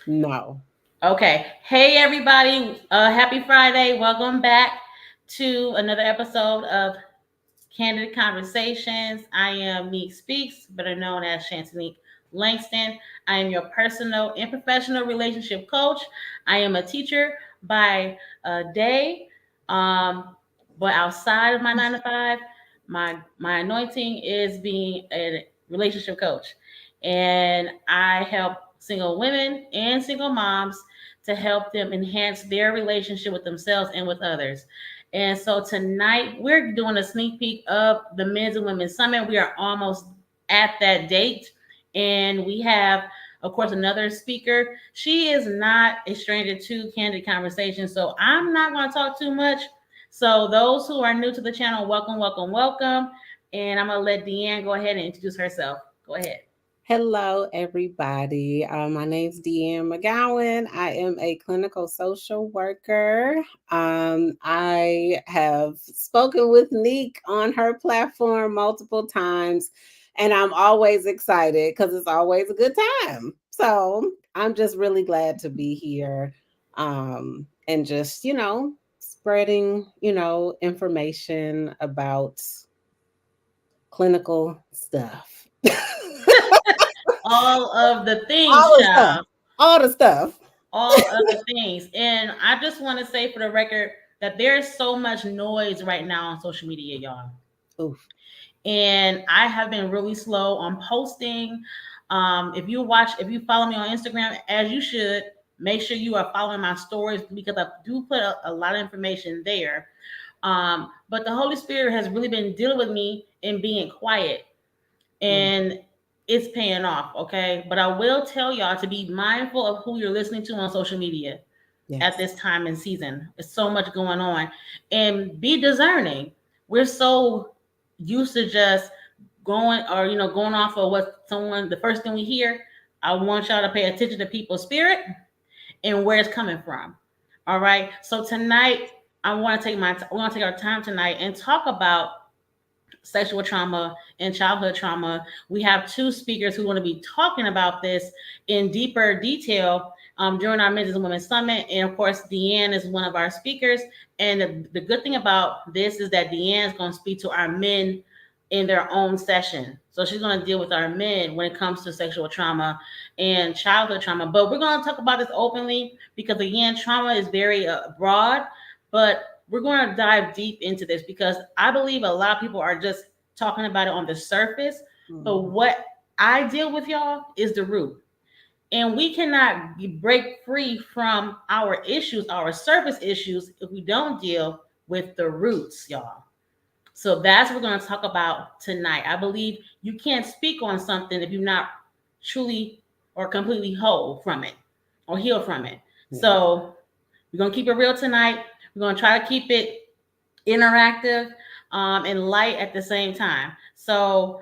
No. Okay. Hey, everybody. Happy Friday. Welcome back to another episode of Candid Conversations. I am Meek Speaks, better known as Shantanique Langston. I am your personal and professional relationship coach. I am a teacher by day, um, but outside of my 9 to 5, my anointing is being a relationship coach, and I help single women and single moms to help them enhance their relationship with themselves and with others. And so tonight we're doing a sneak peek of the Men's and Women's Summit. We are almost at that date. And we have, of course, another speaker. She is not a stranger to Candid Conversation, so I'm not going to talk too much. So those who are new to the channel, welcome, welcome, welcome. And I'm going to let DeAnne go ahead and introduce herself. Go ahead. Hello, everybody. My name's DeAnne McGowan. I am a clinical social worker. I have spoken with Neek on her platform multiple times, and I'm always excited because it's always a good time. So I'm just really glad to be here and just, spreading, information about clinical stuff. All of the things, All the stuff. child. All the stuff. All of the things. And I just want to say for the record that there's so much noise right now on social media, y'all. Oof. And I have been really slow on posting. If you follow me on Instagram, as you should, make sure you are following my stories because I do put a lot of information there. But the Holy Spirit has really been dealing with me in being quiet, Mm. and it's paying off. Okay, but I will tell y'all to be mindful of who you're listening to on social media at Yes. this time and season. There's so much going on, and be discerning. We're so used to just going off of what someone the first thing we hear. I want y'all to pay attention to people's spirit and where it's coming from. All right. So tonight we're gonna take our time tonight and talk about sexual trauma and childhood trauma. We have two speakers who want to be talking about this in deeper detail during our Men's and Women's Summit. And of course, DeAnne is one of our speakers. And the good thing about this is that DeAnne is going to speak to our men in their own session. So she's going to deal with our men when it comes to sexual trauma and childhood trauma. But we're going to talk about this openly because, again, trauma is very broad. But we're going to dive deep into this because I believe a lot of people are just talking about it on the surface. But Mhm. what I deal with, y'all, is the root. And we cannot break free from our issues, our surface issues, if we don't deal with the roots, y'all. So that's what we're going to talk about tonight. I believe you can't speak on something if you're not truly or completely whole from it or healed from it. Yeah. So we're going to keep it real tonight. We're going to try to keep it interactive and light at the same time. So,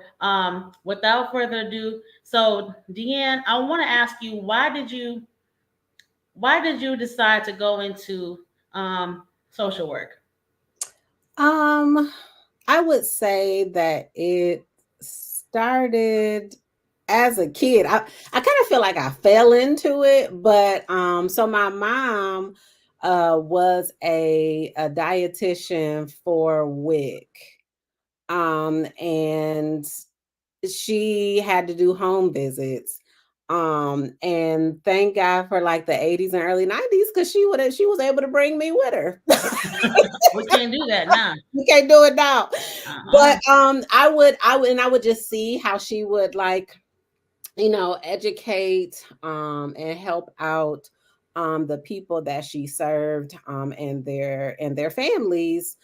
without further ado, so DeAnne, I want to ask you, why did you decide to go into social work? Um, I would say that it started as a kid. I kind of feel like I fell into it, but so my mom was a dietitian for WIC. And she had to do home visits. And thank God for like the 80s and early 90s because she was able to bring me with her. We can't do that now. We can't do it now. Uh-uh. But I would just see how she would like, educate and help out the people that she served and their families.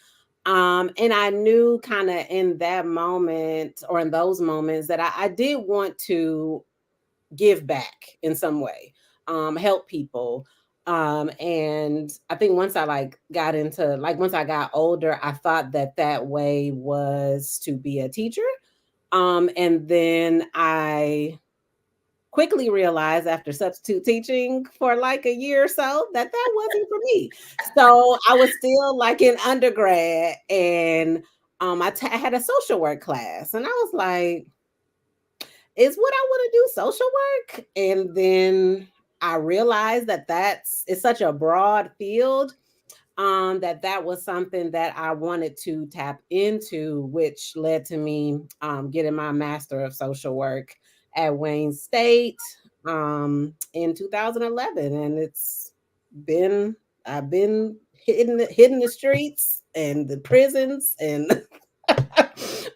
And I knew kind of in that moment or in those moments that I did want to give back in some way, help people. And I think once I like got into like once I got older, I thought that that way was to be a teacher. And then I quickly realized after substitute teaching for like a year or so that that wasn't for me. So I was still like in undergrad, and I had a social work class, and I was like, is what I want to do social work? And then I realized that it's such a broad field, that was something that I wanted to tap into, which led to me getting my Master of Social Work at Wayne State in 2011, and been I've been hitting the streets and the prisons and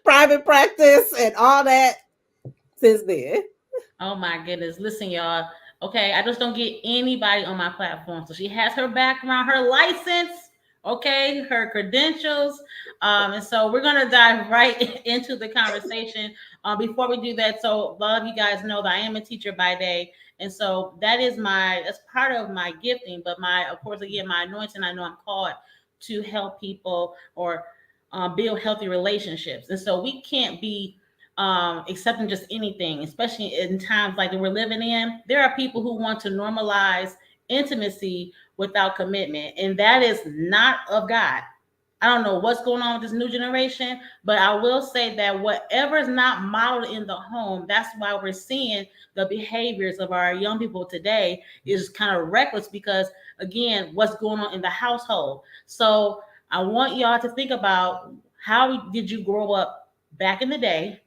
private practice and all that since then. Oh my goodness. Listen, y'all. Okay, I just don't get anybody on my platform. So she has her background, her license, okay, her credentials. And so we're gonna dive right into the conversation. Before we do that, so a lot of you guys know that I am a teacher by day. And so that's part of my gifting, but my of course again my anointing, I know I'm called to help people or build healthy relationships. And so we can't be accepting just anything, especially in times like that we're living in. There are people who want to normalize intimacy without commitment, and that is not of God. I don't know what's going on with this new generation, but I will say that whatever is not modeled in the home, that's why we're seeing the behaviors of our young people today is kind of reckless because, again, what's going on in the household. So I want y'all to think about how did you grow up back in the day.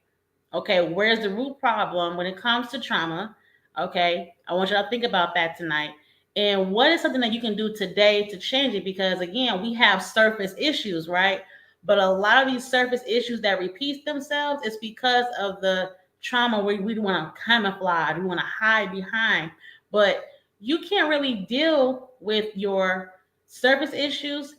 Okay, where's the root problem when it comes to trauma? Okay, I want you to think about that tonight. And what is something that you can do today to change it? Because again, we have surface issues, right? But a lot of these surface issues that repeat themselves is because of the trauma where we want to camouflage, we want to hide behind. But you can't really deal with your surface issues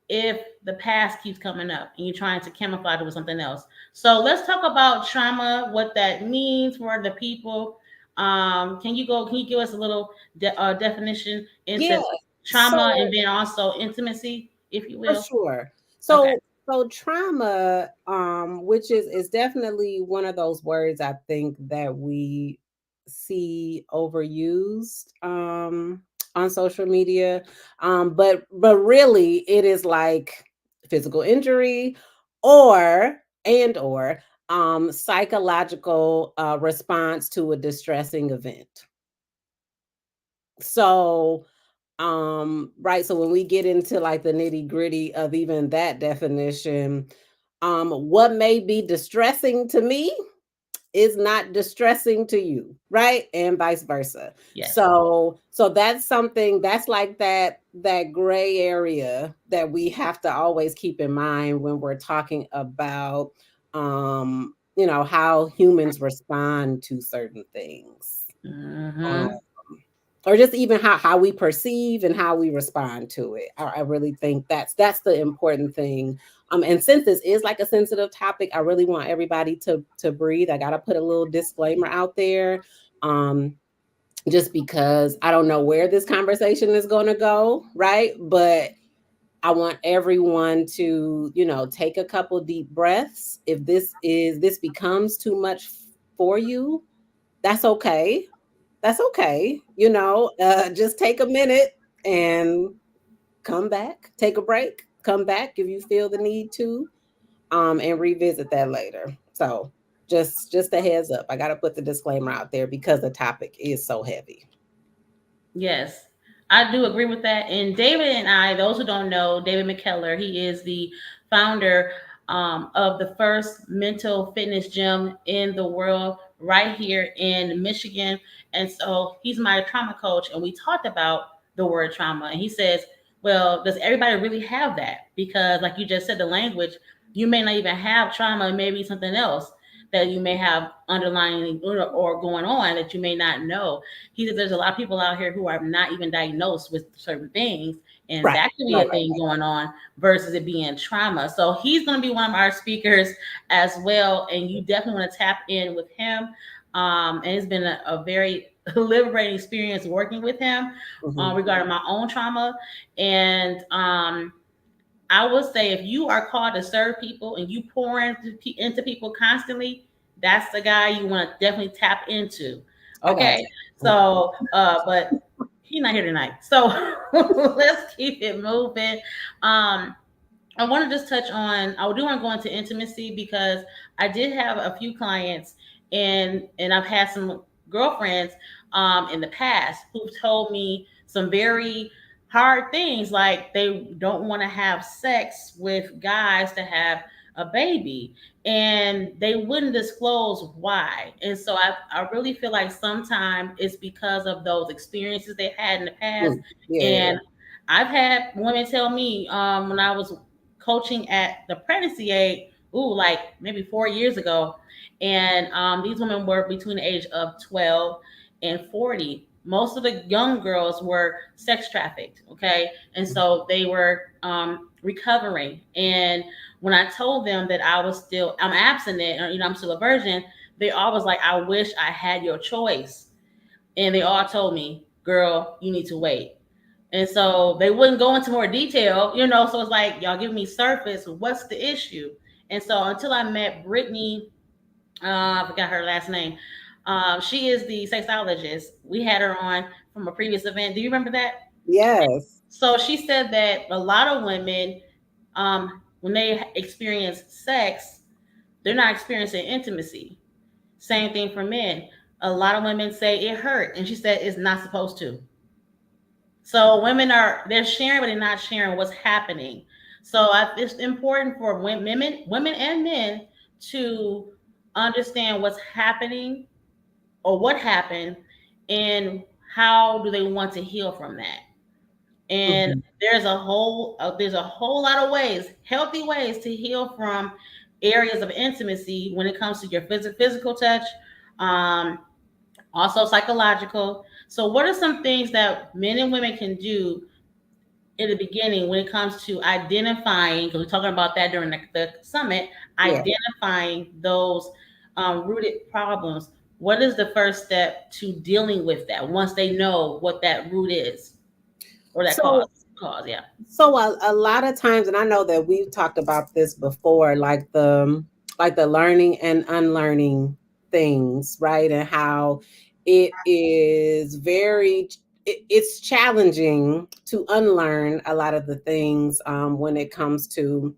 if the past keeps coming up and you're trying to camouflage it with something else. So let's talk about trauma, what that means for the people. Can you give us a little definition Yeah. into trauma So and then also intimacy, if you for will? sure. Okay. So trauma, which is definitely one of those words I think that we see overused on social media. But really it is like physical injury or or psychological response to a distressing event. So right, so when we get into like the nitty-gritty of even that definition, what may be distressing to me is not distressing to you, right? And vice versa. Yes. So that's something that's like that gray area that we have to always keep in mind when we're talking about how humans respond to certain things. Um, Mm-hmm. or just even how we perceive and how we respond to it. I really think that's the important thing. And since this is like a sensitive topic, I really want everybody to breathe. I gotta put a little disclaimer out there. Um, just because I don't know where this conversation is gonna go, right? But I want everyone to, take a couple deep breaths. If this becomes too much for you, that's okay. That's okay. Just take a minute and come back, take a break, come back if you feel the need to, and revisit that later. So just a heads up. I gotta put the disclaimer out there because the topic is so heavy. Yes, I do agree with that. And David and I, those who don't know, David McKellar, he is the founder of the first mental fitness gym in the world right here in Michigan. And so he's my trauma coach. And we talked about the word trauma. And he says, well, does everybody really have that? Because, like you just said, the language, you may not even have trauma, maybe something else that you may have underlying or going on that you may not know. He said there's a lot of people out here who are not even diagnosed with certain things, and Right, that could be right, a right, thing right. going on versus it being trauma. So he's going to be one of our speakers as well, and you definitely want to tap in with him. And it's been a very liberating experience working with him Mhm. regarding my own trauma. And I will say if you are called to serve people and you pour into people constantly, that's the guy you want to definitely tap into. I got Okay. you. So, but he's not here tonight. So let's keep it moving. I want to just touch on, I do want to go into intimacy because I did have a few clients and I've had some girlfriends in the past who've told me some very hard things, like they don't want to have sex with guys to have a baby, and they wouldn't disclose why. And so I really feel like sometimes it's because of those experiences they had in the past. Yeah. And I've had women tell me when I was coaching at the pregnancy aid, like maybe 4 years ago, and these women were between the age of 12 and 40. Most of the young girls were sex trafficked, okay? And so they were recovering. And when I told them that I'm abstinent, or, I'm still a virgin, they all was like, I wish I had your choice. And they all told me, girl, you need to wait. And so they wouldn't go into more detail, So it's like, y'all give me surface. What's the issue? And so until I met Brittany, I forgot her last name. She is the sexologist. We had her on from a previous event. Do you remember that? Yes. So she said that a lot of women, when they experience sex, they're not experiencing intimacy. Same thing for men. A lot of women say it hurt, and she said it's not supposed to. So they're sharing, but they're not sharing what's happening. So it's important for women and men to understand what's happening or what happened, and how do they want to heal from that. And Mhm. there's a whole lot of ways, healthy ways, to heal from areas of intimacy when it comes to your physical touch, um, also psychological. So what are some things that men and women can do in the beginning when it comes to identifying, because we're talking about that during the summit, Yeah. identifying those rooted problems? What is the first step to dealing with that once they know what that root is, or that cause? So Yeah. a lot of times, and I know that we've talked about this before, like the learning and unlearning things, right? And how it is it's challenging to unlearn a lot of the things when it comes to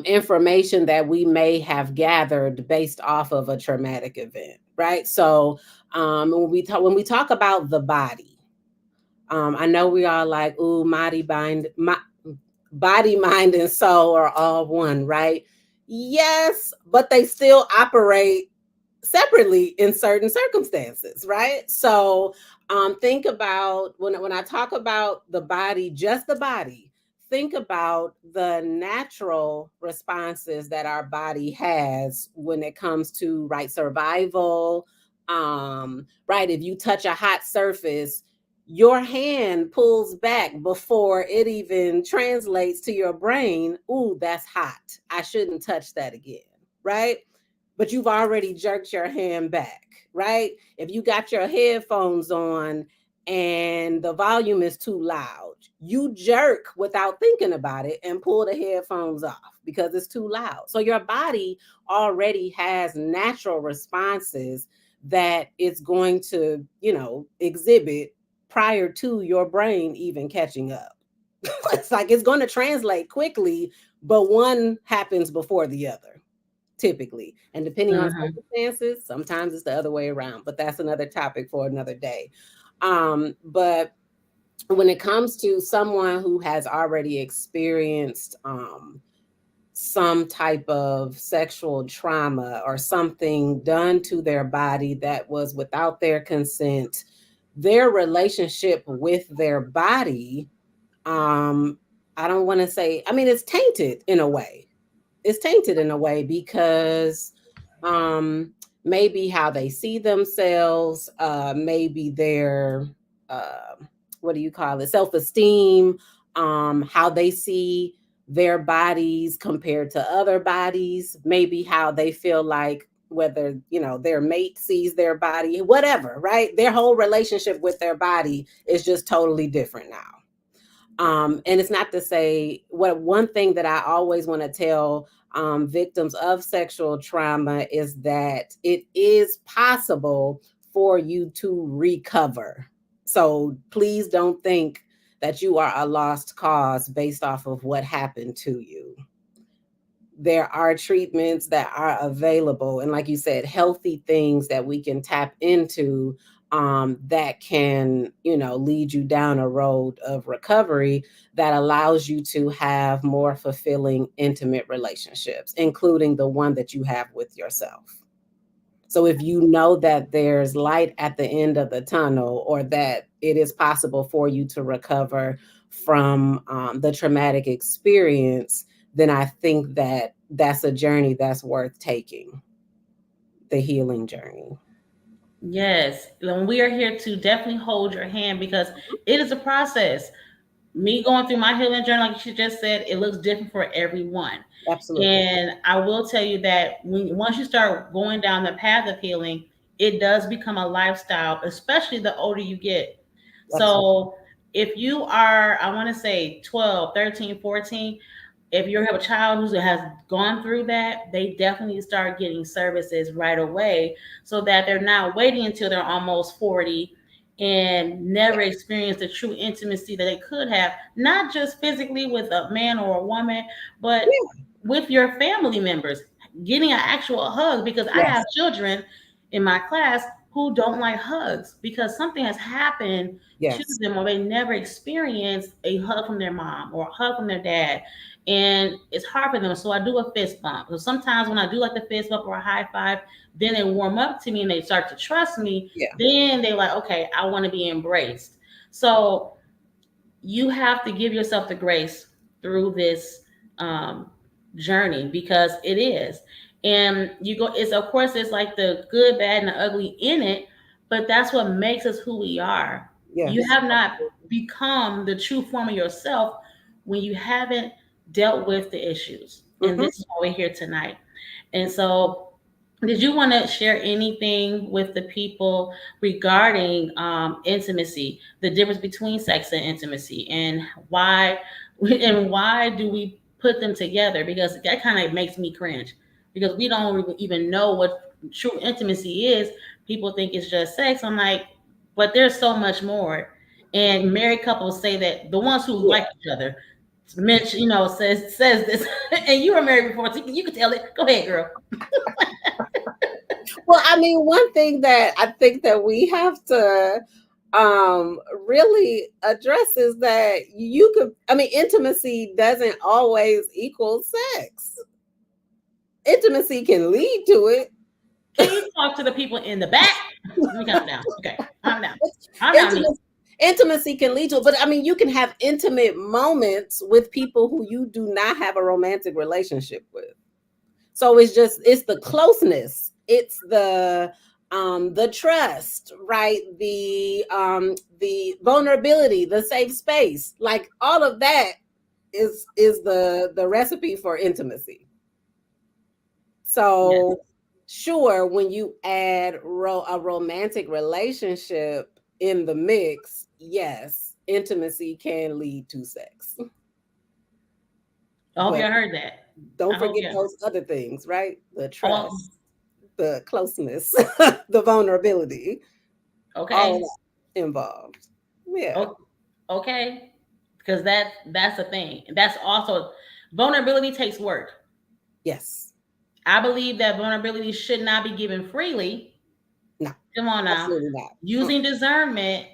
information that we may have gathered based off of a traumatic event, right? So when we talk about the body, I know we are like, ooh, body, mind, and soul are all one, right? Yes, but they still operate separately in certain circumstances, right? So think about when I talk about the body, just the body, think about the natural responses that our body has when it comes to right survival. Right, if you touch a hot surface, your hand pulls back before it even translates to your brain. Ooh, that's hot. I shouldn't touch that again. Right, but you've already jerked your hand back, right? If you got your headphones on and the volume is too loud, you jerk without thinking about it and pull the headphones off because it's too loud. So your body already has natural responses that it's going to, exhibit prior to your brain even catching up. It's like it's going to translate quickly, but one happens before the other typically. And depending on Mm-hmm. circumstances, sometimes it's the other way around, but that's another topic for another day. But when it comes to someone who has already experienced some type of sexual trauma or something done to their body that was without their consent, their relationship with their body, um, I don't want to say, I mean, it's tainted in a way. It's tainted in a way because um maybe how they see themselves, maybe their uh what do you call it, self-esteem, how they see their bodies compared to other bodies, maybe how they feel like whether their mate sees their body, whatever, right? Their whole relationship with their body is just totally different now. And it's not to say, what one thing that I always want to tell victims of sexual trauma is that it is possible for you to recover. So please don't think that you are a lost cause based off of what happened to you. There are treatments that are available, and like you said, healthy things that we can tap into, that can, lead you down a road of recovery that allows you to have more fulfilling intimate relationships, including the one that you have with yourself. So if you know that there's light at the end of the tunnel, or that it is possible for you to recover from, the traumatic experience, then I think that that's a journey that's worth taking, the healing journey. Yes, and we are here to definitely hold your hand because it is a process. Me going through my healing journey, like you just said, it looks different for everyone. Absolutely. And I will tell you that once you start going down the path of healing, it does become a lifestyle, especially the older you get. Absolutely. So if you are, I want to say 12, 13, 14, if you have a child who has gone through that, they definitely start getting services right away so that they're not waiting until they're almost 40 and Yeah. never experience the true intimacy that they could have, not just physically with a man or a woman, but Yeah. with your family members, getting an actual hug. Because I have Yes. children in my class who don't like hugs because something has happened to Yes. them or they never experienced a hug from their mom or a hug from their dad. And it's hard for them. So I do a fist bump. So sometimes when I do like the fist bump or a high five, then they warm up to me and they start to trust me. Yeah. Then they like, okay, I want to be embraced. So you have to give yourself the grace through this um, journey because it is. And you go, it's of course, it's like the good, bad, and the ugly in it, but that's what makes us who we are. You Yes. have not become the true form of yourself when you haven't dealt with the issues. And Hmm. this is why we're here tonight. And so, did you want to share anything with the people regarding intimacy, the difference between sex and intimacy, and why why do we put them together? Because that kind of makes me cringe because we don't even know what true intimacy is. People think it's just sex. I'm like, but there's so much more. And married couples say that the ones who Yeah. like each other mention, says this, and you were married before, so you can tell it. Go ahead, girl. Well, I mean, one thing that I think that we have to, um really address is that you could, I mean, intimacy doesn't always equal sex. Intimacy can lead to it. Can you talk to the people in the back? Let me calm down. Okay, calm down. Calm down, me. Intimacy can lead to it, but I mean, you can have intimate moments with people who you do not have a romantic relationship with. So it's the closeness, it's the trust, right? The vulnerability, the safe space, like all of that is the recipe for intimacy. Yes. So sure, when you add a romantic relationship in the mix, yes, intimacy can lead to sex. I hope But y'all heard that. I don't hope forget you. those other things, right? The Oh, trust, the closeness, the vulnerability, all of okay. that involved. Yeah. Oh, okay. Because that's the thing. That's also vulnerability takes work. Yes. I believe that vulnerability should not be given freely. No, Come on now. absolutely not. Using discernment.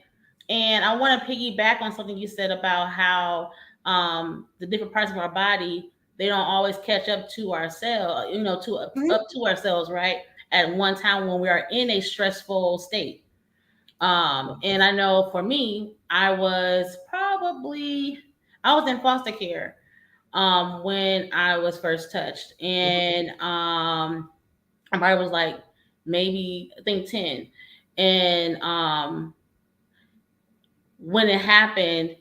And I want to piggyback on something you said about how the different parts of our body, they don't always catch up to ourselves, Mhm. up to ourselves, right? At one time when we are in a stressful state. And I know for me, I was in foster care when I was first touched. Mhm. And I was like maybe I think 10. And when it happened,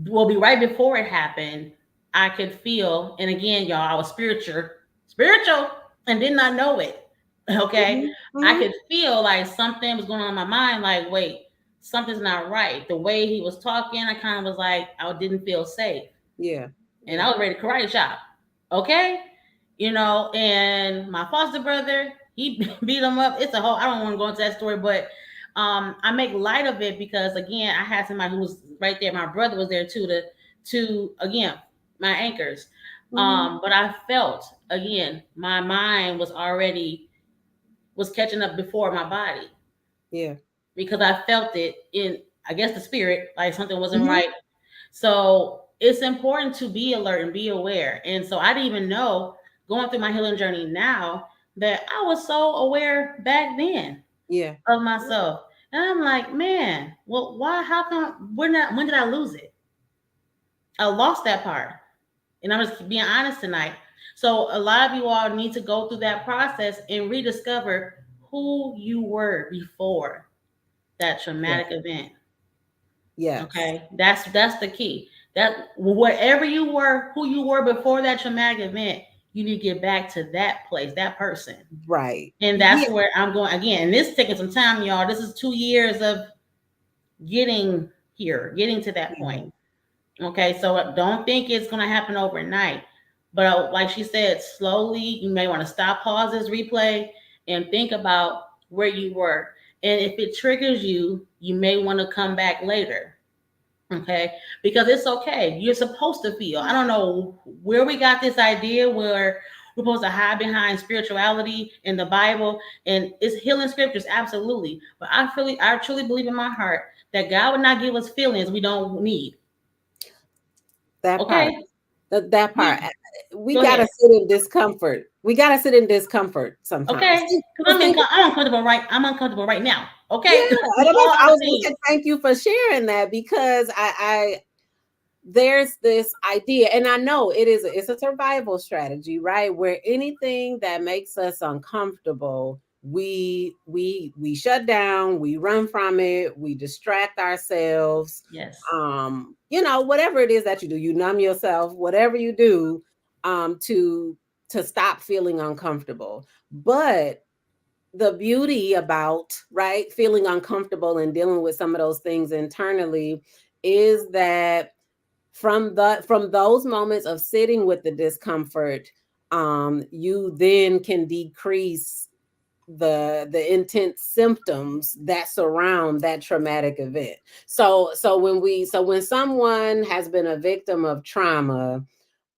will be right before it happened, I could feel, and again, y'all, I was spiritual, and did not know it. Okay. Mhm. I Mhm. could feel like something was going on in my mind, like, wait, something's not right. The way he was talking, I kind of was like, I didn't feel safe. Yeah. And Yeah. I was ready to karate chop. Okay. And my foster brother, he beat him up. It's a whole, I don't want to go into that story, but I make light of it because again, I had somebody who was right there. My brother was there too to again, my anchors. Mhm. But I felt again, my mind was catching up before my body Yeah. because I felt it in, I guess, the spirit, like something wasn't Mhm. right. So it's important to be alert and be aware. And so I didn't even know, going through my healing journey now, that I was so aware back then Yeah. of myself. And I'm like, man, well, why? How come? When did I lose it? I lost that part. And I'm just being honest tonight. So a lot of you all need to go through that process and rediscover who you were before that Yeah. traumatic event. Yes. Okay, that's the key. That whatever you were, who you were before that traumatic event, you need to get back to that place, that person, Right. and that's Yeah. where I'm going again. And this is taking some time, y'all. This is 2 years of getting here, getting to that point. Yeah. Okay, so don't think it's going to happen overnight. But like she said, slowly, you may want to stop, pause this replay, and think about where you were. And if it triggers you, you may want to come back later. Okay, because it's okay. You're supposed to feel. I don't know where we got this idea where we're supposed to hide behind spirituality in the Bible, and it's healing scriptures, absolutely. But I truly believe in my heart that God would not give us feelings we don't need. That part. Okay, That part. we We go gotta ahead. sit in discomfort. We gotta sit in discomfort sometimes. Okay, because Just think. I'm uncomfortable right. I'm uncomfortable right now. Yeah, Okay, and we all I have a was gonna thing. say thank you for sharing that because there's this idea, and I know it's a survival strategy, right? Where anything that makes us uncomfortable, we shut down, we run from it, we distract ourselves. Yes, Whatever it is that you do, you numb yourself, whatever you do, to stop feeling uncomfortable. But the beauty about, right, feeling uncomfortable and dealing with some of those things internally is that from those moments of sitting with the discomfort, you then can decrease the intense symptoms that surround that traumatic event. So when someone has been a victim of trauma,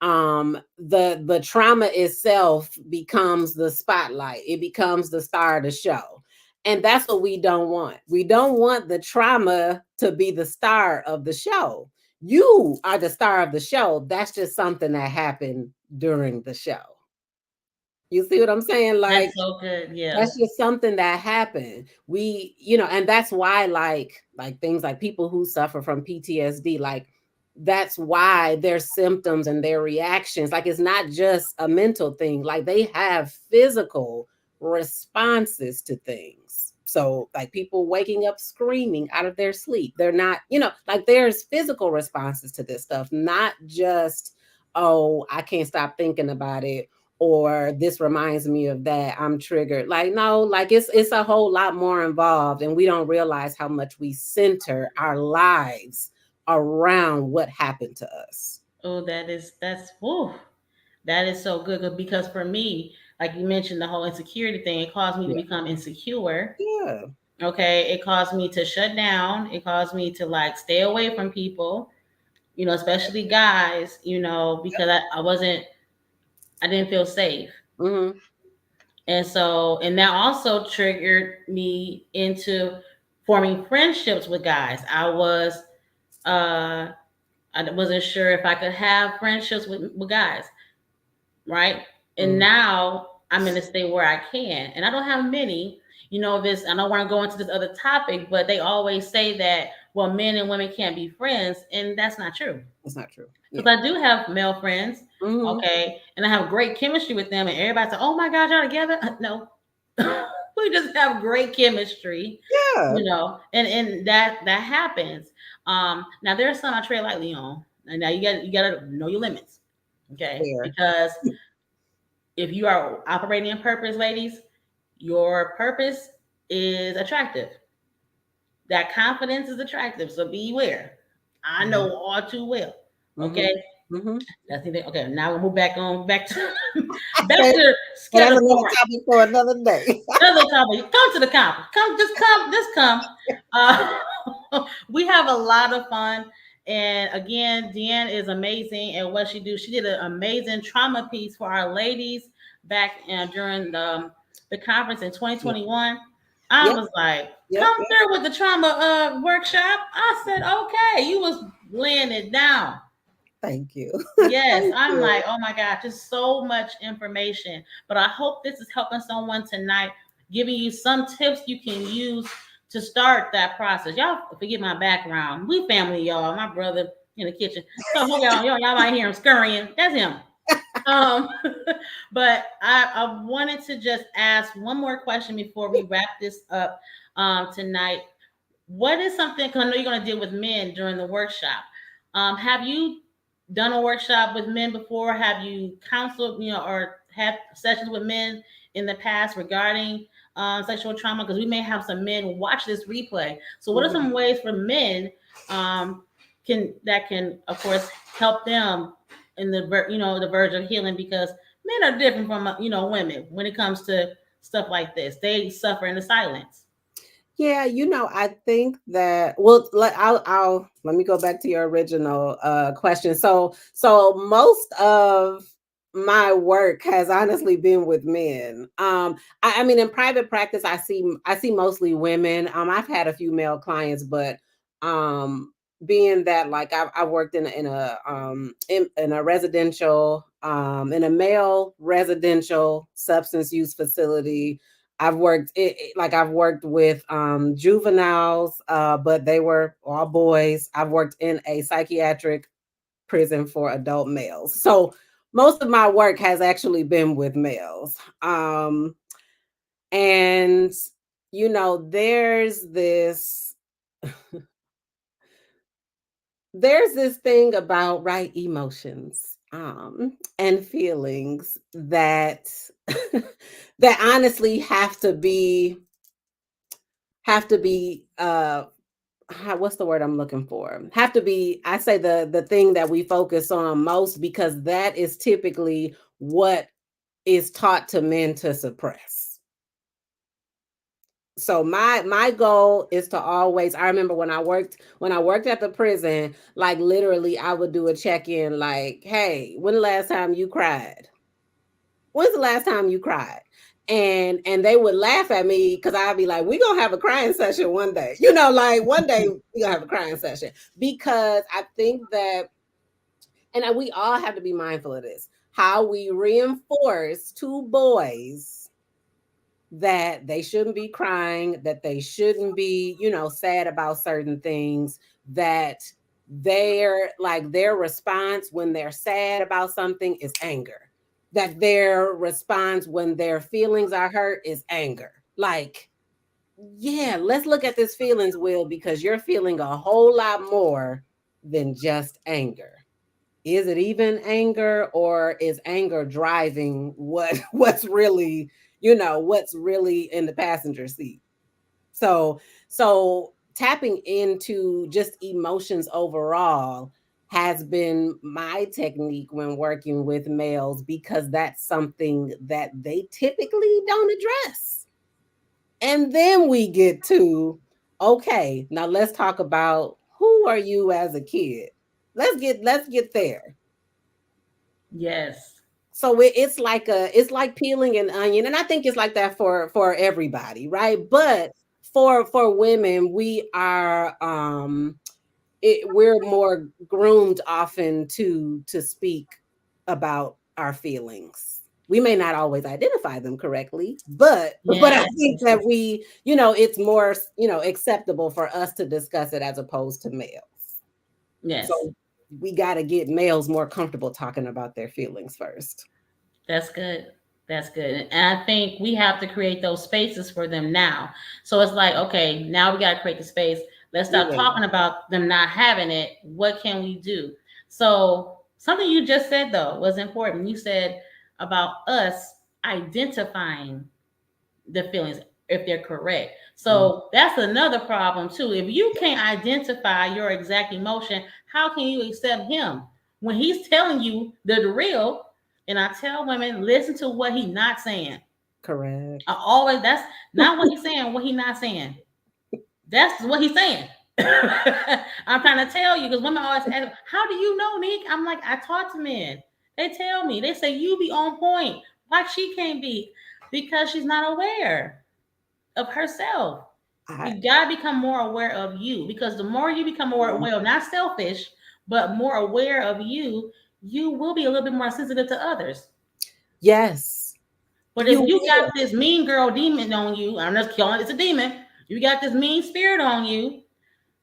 the trauma itself becomes the spotlight, it becomes the star of the show. And that's what we don't want. We don't want the trauma to be the star of the show. You are the star of the show. That's just something that happened during the show. You see what I'm saying? that's Like, so good. Yeah. that's just something that happened. And that's why, like things like people who suffer from PTSD, like that's why their symptoms and their reactions, like it's not just a mental thing, like they have physical responses to things. So like people waking up screaming out of their sleep, they're not, like there's physical responses to this stuff, not just, oh, I can't stop thinking about it, or this reminds me of that, I'm triggered. Like, no, like it's a whole lot more involved, and we don't realize how much we center our lives around what happened to us. Oh, that's whew, that is so good because for me, like you mentioned, the whole insecurity thing, it caused me to Yeah. become insecure. Yeah. Okay, it caused me to shut down. It caused me to like stay away from people, especially guys, because I didn't feel safe. Mm-hmm. And that also triggered me into forming friendships with guys. Uh, I wasn't sure if I could have friendships with guys, right? And Mm. now I'm in a state where I can, and I don't have many. This, I don't want to go into this other topic, but they always say that, well, men and women can't be friends, and that's not true. That's not true. Yeah. Because I do have male friends, Mm-hmm. okay, and I have great chemistry with them, and everybody says, "Oh my God, y'all together?" No, we just have great chemistry, Yeah. and that happens. Now there's some I tread lightly on, and now you gotta know your limits, okay? Fair. Because if you are operating in purpose, ladies, your purpose is attractive. That confidence is attractive, so beware. I Mm-hmm. know all too well. Okay, Mm-hmm. Mm-hmm. that's the thing. Okay, now we'll move back to back Okay. to Well, scared that's of another boring. topic for another day. Another topic. Come to the conference. Come, just come, just come. Uh, we have a lot of fun, And again, DeAnne is amazing at what she do. She did an amazing trauma piece for our ladies back during the conference in Yep. 2021. I Yep. was like, Yep. come through with the trauma workshop. I said, okay, you was laying it down. Thank you. Yes, Thank I'm you. like, oh my God, just so much information. But I hope this is helping someone tonight, giving you some tips you can use to start that process. Y'all forget my background. We family, y'all. My brother in the kitchen. So y'all might hear him scurrying. That's him. Um, but I wanted to just ask one more question before we wrap this up tonight. What is something, because I know you're going to deal with men during the workshop. Have you done a workshop with men before? Have you counseled, or had sessions with men in the past regarding sexual trauma? Because we may have some men watch this replay. So, what are Mhm. some ways for men um, can, of course, help them in the verge of healing? Because men are different from women when it comes to stuff like this. They suffer in the silence. Yeah, I think that well, I'll let me go back to your original question. So most of my work has honestly been with men. I mean, in private practice, I see mostly women. I've had a few male clients, but um, being that like I worked in a residential in a male residential substance use facility. I've worked with juveniles, but they were all boys. I've worked in a psychiatric prison for adult males. So most of my work has actually been with males. And there's this thing about right emotions and feelings that that honestly have to be what's the word I'm looking for? Have to be, I say, the thing that we focus on most, because that is typically what is taught to men to suppress. So my goal is to always, I remember when I worked at the prison, like literally I would do a check-in like, "Hey, when the last time you cried? When's the last time you cried?" And they would laugh at me because I'd be like, "We gonna have a crying session one day." Like one day we gonna have a crying session. Because I think that, and we all have to be mindful of this, how we reinforce to boys that they shouldn't be crying, that they shouldn't be, sad about certain things, that their response when they're sad about something is anger. That their response when their feelings are hurt is anger. Like, yeah, let's look at this feelings wheel, because you're feeling a whole lot more than just anger. Is it even anger, or is anger driving what's really in the passenger seat? So tapping into just emotions overall has been my technique when working with males, because that's something that they typically don't address. And then we get to, okay, now let's talk about, who are you as a kid? Let's get there. Yes. So it's like peeling an onion, and I think it's like that for everybody, right? But for women, we're more groomed often to speak about our feelings. We may not always identify them correctly, but I Yes. think that it's more acceptable for us to discuss it as opposed to males. Yes. So we got to get males more comfortable talking about their feelings first. That's good. That's good. And I think we have to create those spaces for them now. So it's like, okay, now we got to create the space. Let's stop Yeah, talking about them not having it. What can we do? So something you just said though was important. You said about us identifying the feelings if they're correct. mm, So that's another problem too. If you can't identify your exact emotion, how can you accept him when he's telling you the real? And I tell women, listen to what he's not saying. I correct. always, that's not what he's saying, what he's not saying. That's what he's saying. I'm trying to tell you because women always ask, "How do you know, Nick?" I'm like, I talk to men. They tell me. They say you be on point. Why she can't be? Because she's not aware of herself. I You gotta become more aware of you because the more you become more aware, not selfish, but more aware of you, you will be a little bit more sensitive to others. yes, But if you you got will. this mean girl demon on you, I'm just calling it's a demon. You got this mean spirit on you.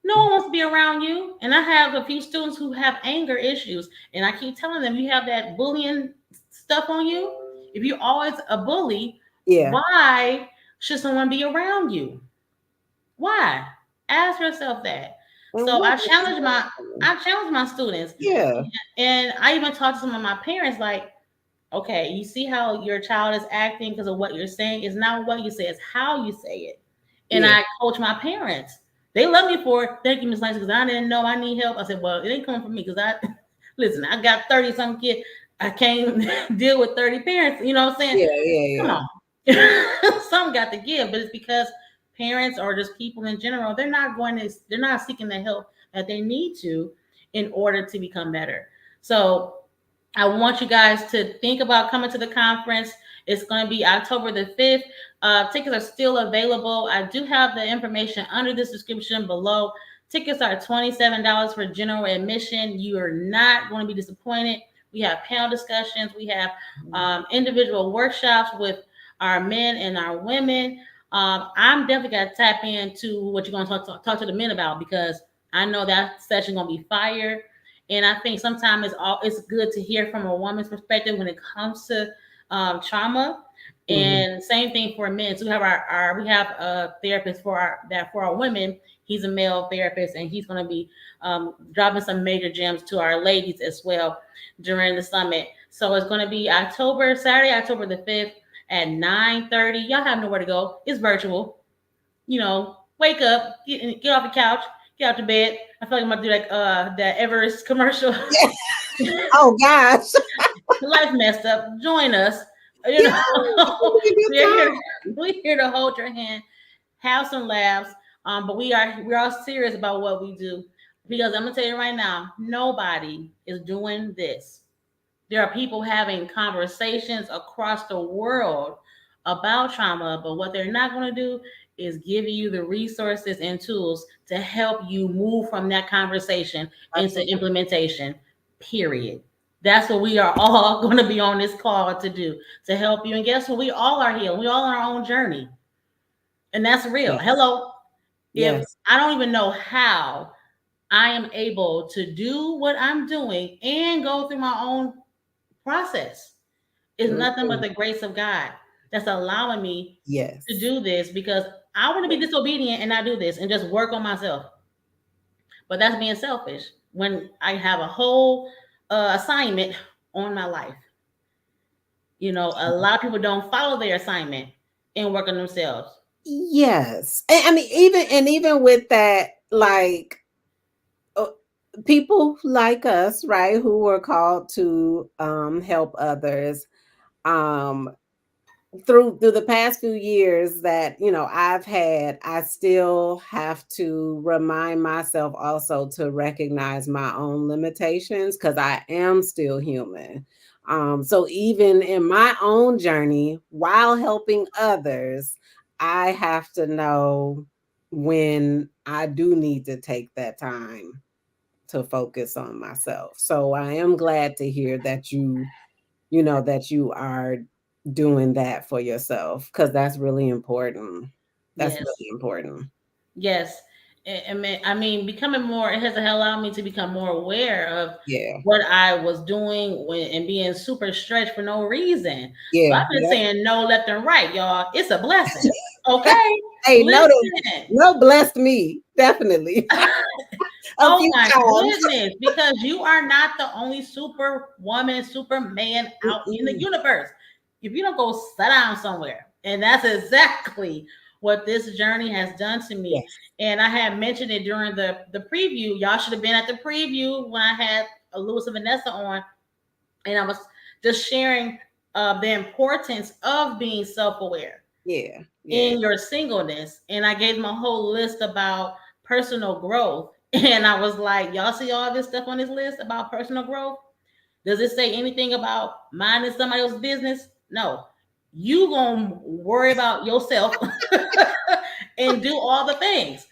No one wants to be around you. And I have a few students who have anger issues, and I keep telling them, you have that bullying stuff on you. If you're always a bully, Yeah. why should someone be around you? Why? Ask yourself that. And So what is I challenge my students, yeah, and I even talk to some of my parents like, okay, you see how your child is acting because of what you're saying. It's not what you say, it's how you say it. And yeah, I coach my parents. They love me for it. Thank you, Miss Lance, because I didn't know I need help. I said, well, it ain't coming from me because I listen, I got 30 some kids. I can't deal with 30 parents. You know what I'm saying? yeah, yeah, Come yeah. on. Some got to give, but it's because parents or just people in general, they're not seeking the help that they need to in order to become better. So I want you guys to think about coming to the conference. It's going to be October the 5th. Tickets are still available. I do have the information under this description below. Tickets are $27 for general admission. You are not going to be disappointed. We have panel discussions. We have individual workshops with our men and our women. I'm definitely going to tap into what you're going to talk to the men about because I know that session going to be fire. And I think sometimes it's good to hear from a woman's perspective when it comes to trauma. Mhm. And same thing for men. So we have we have a therapist for our women. He's a male therapist, and he's going to be dropping some major gems to our ladies as well during the summit. So it's going to be Saturday, October the 5th at 9:30. Y'all have nowhere to go. It's virtual. Wake up, get off the couch, get out the bed. I feel like I'm gonna do like that Everest commercial. Yeah. Oh gosh. Life messed up. Join us. You Yeah, know, it's a good we're here. time. We're here to hold your hand, have some laughs. But we're all serious about what we do because I'm gonna tell you right now, nobody is doing this. There are people having conversations across the world about trauma, but what they're not going to do is give you the resources and tools to help you move from that conversation into Absolutely. implementation. Period. That's what we are all going to be on this call to do to help you. And guess what? We all are healed. We all on our own journey. And that's real. Yes. Hello. If Yes. I don't even know how I am able to do what I'm doing and go through my own process, is nothing but Mhm. the grace of God that's allowing me to Yes. do this because I want to be Yes. disobedient and not do this and just work on myself. But that's being selfish when I have a whole assignment on my life. A lot of people don't follow their assignment and work on themselves. Yes. I mean, even with that, like uh, people like us, right, who were called to help others. Um, through the past few years that I've had, I still have to remind myself also to recognize my own limitations because I am still human. So even in my own journey while helping others, I have to know when I do need to take that time to focus on myself. So I am glad to hear that you are doing that for yourself because that's really important. That's Yes. really important. Yes. I mean, becoming more, it has allowed me to become more aware of Yeah. what I was doing and being super stretched for no reason. So Yeah. I've been Yep. saying no left and right, y'all. It's a blessing. Okay. Hey, Listen. no blessed me. Definitely. A Oh few my times. goodness, because you are not the only super woman, superman out in the Mm-mm. universe. If you don't go sit down somewhere, and that's exactly what this journey has done to me. Yes. And I had mentioned it during the preview. Y'all should have been at the preview when I had Lewis and Vanessa on, and I was just sharing the importance of being self aware Yeah. Yeah. in your singleness. And I gave them a whole list about personal growth. And I was like, y'all see all this stuff on this list about personal growth? Does it say anything about minding somebody else's business? No. You gonna worry about yourself and do all the things.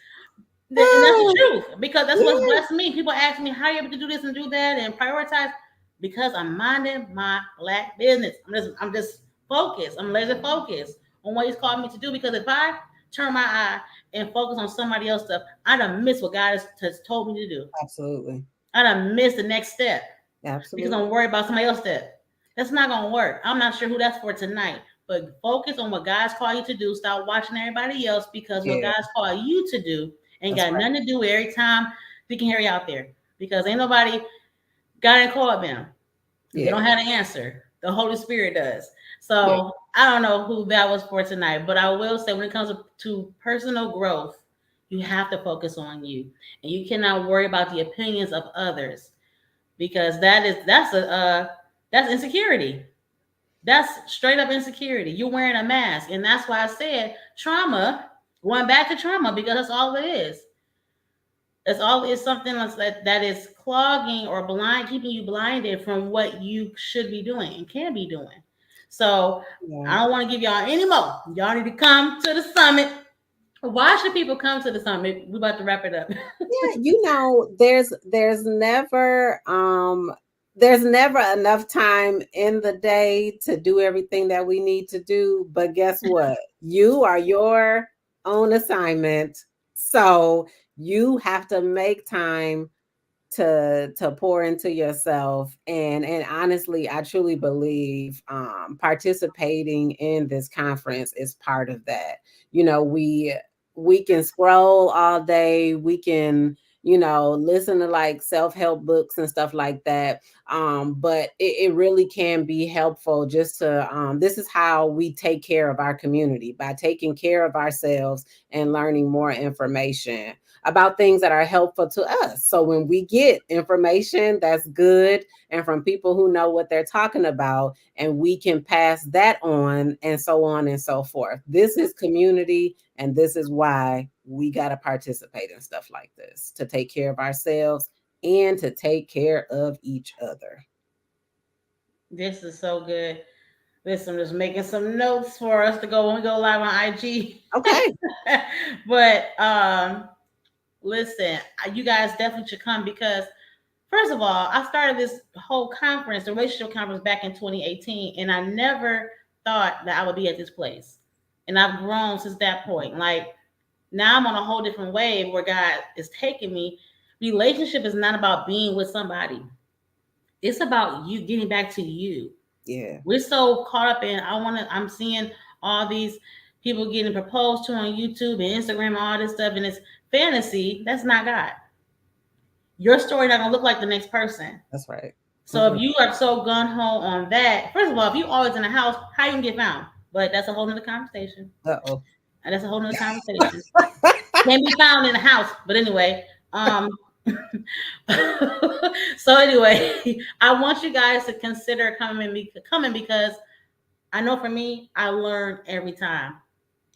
And that's the Oh, truth, because that's what's yeah, blessed me. People ask me how you able to do this and do that and prioritize, because I'm minding my black business. I'm just focused. I'm laser focused on what he's called me to do. Because if I turn my eye and focus on somebody else's stuff, I done miss what God has told me to do. absolutely. I done miss the next step because Absolutely. I'm worried about somebody else's step. That's not gonna work. I'm not sure who that's for tonight. But focus on what God's called you to do. Stop watching everybody else, because what Yeah, God's called you to do ain't that's got right. nothing to do with every time Dick and Harry out there. Because ain't nobody God ain't called them. They Yeah, don't have an answer. The Holy Spirit does. yeah, So I don't know who that was for tonight, but I will say when it comes to personal growth, you have to focus on you, and you cannot worry about the opinions of others, because that's insecurity. That's straight up insecurity. You're wearing a mask, and that's why I said trauma. Going back to trauma, because that's all it is. It's all is something else that is clogging or keeping you blinded from what you should be doing and can be doing. So yeah. I don't want to give y'all any more. Y'all need to come to the summit. Why should people come to the summit? We're about to wrap it up. Yeah, there's never enough time in the day to do everything that we need to do, but guess what? You are your own assignment. So you have to make time to pour into yourself. And honestly, I truly believe participating in this conference is part of that. You know, we can scroll all day, we can, you know, listen to like self-help books and stuff like that, but it really can be helpful just to this is how we take care of our community, by taking care of ourselves and learning more information about things that are helpful to us. So when we get information that's good and from people who know what they're talking about, and we can pass that on and so forth. This is community, and this is why we got to participate in stuff like this to take care of ourselves and to take care of each other. This is so good. Listen, I'm just making some notes for us to go when we go live on IG. Okay. But listen, you guys definitely should come, because first of all, I started this whole conference, the relationship conference, back in 2018, and I never thought that I would be at this place. And I've grown since that point. Like, now I'm on a whole different wave where God is taking me. Relationship is not about being with somebody. It's about you getting back to you. Yeah. We're so caught up in I'm seeing all these people getting proposed to on YouTube and Instagram and all this stuff, and it's fantasy. That's not God. Your story not gonna look like the next person. That's right. That's So if right. you are so gun ho on that, first of all, if you always in the house, how you gonna get found? But that's a whole nother conversation. Uh-oh. And that's a whole nother conversation. Can be found in the house. But anyway, so anyway, I want you guys to consider coming, because I know for me, I learn every time.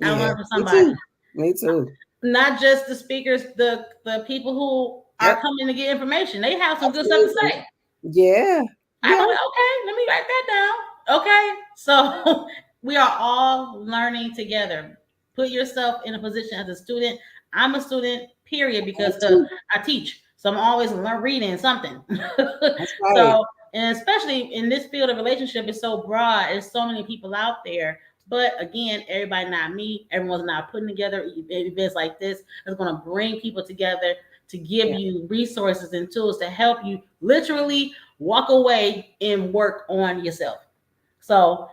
I Yeah. learn from Me somebody. too. Me too. Not just the speakers, the people who are Yep. coming to get information. They have some good stuff to Absolutely. say. Yeah. I Yeah. go, okay, let me write that down. Okay. So we are all learning together. Put yourself in a position as a student. I'm a student, period, Me because too. I teach. So I'm always reading something. That's right. So, and especially in this field of relationship, it's so broad. There's so many people out there. But again, everybody not me. Everyone's not putting together events like this. It's going to bring people together to give Yeah. you resources and tools to help you literally walk away and work on yourself. So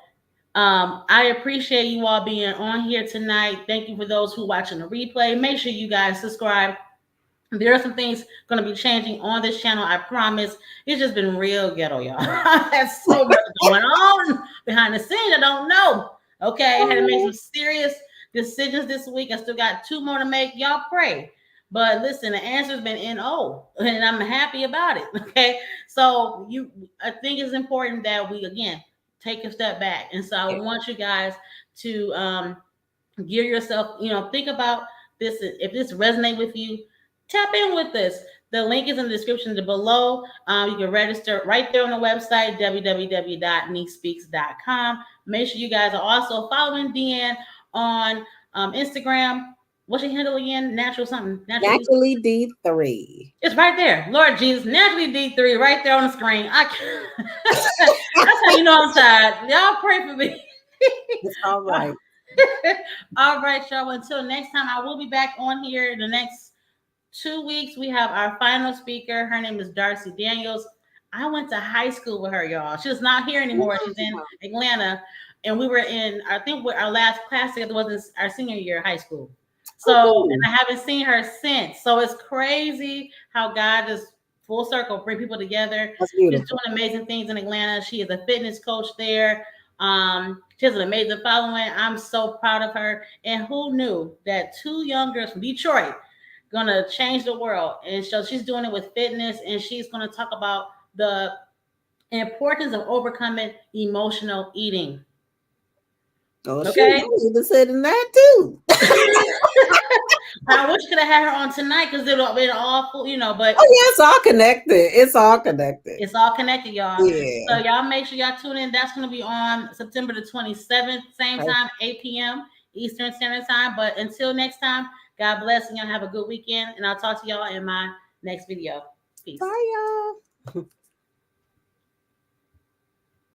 I appreciate you all being on here tonight. Thank you for those who watching the replay. Make sure you guys subscribe. There are some things going to be changing on this channel. I promise. It's just been real ghetto, y'all. There's so much going on behind the scenes. I don't know. Okay, I had to make some serious decisions this week. I still got 2 more to make. Y'all pray. But listen, the answer's been NO, and I'm happy about it. Okay, so I think it's important that we again take a step back, and so I Yeah. want you guys to gear yourself. Think about this. If this resonate with you, tap in with us. The link is in the description below. You can register right there on the website, www.niquespeaks.com. Make sure you guys are also following DeAnne on Instagram. What's your handle again? Natural something. Naturally. Naturally D3. It's right there. Lord Jesus, Naturally D3, right there on the screen. That's how you know I'm tired. Y'all pray for me. It's all right. All right, y'all. Until next time, I will be back on here the next 2 weeks. We have our final speaker. Her name is Darcy Daniels. I went to high school with her, y'all. She's not here anymore. She's in Atlanta. And we were in, I think our last class together was our senior year of high school. So, cool. and I haven't seen her since. So it's crazy how God just full circle bring people together. That's She's beautiful. doing amazing things in Atlanta. She is a fitness coach there. She has an amazing following. I'm so proud of her. And who knew that two young girls from Detroit gonna change the world? And so she's doing it with fitness, and she's gonna talk about the importance of overcoming emotional eating. Oh, shoot, Okay. I need to sit in that too. I wish we could have had her on tonight because it'll all full, but Oh, yeah, it's all connected. It's all connected. it's all connected, y'all. Yeah. So y'all make sure y'all tune in. That's going to be on September the 27th, same time, 8 p.m. Eastern Standard Time. But until next time, God bless and y'all have a good weekend. And I'll talk to y'all in my next video. Peace. Bye, y'all.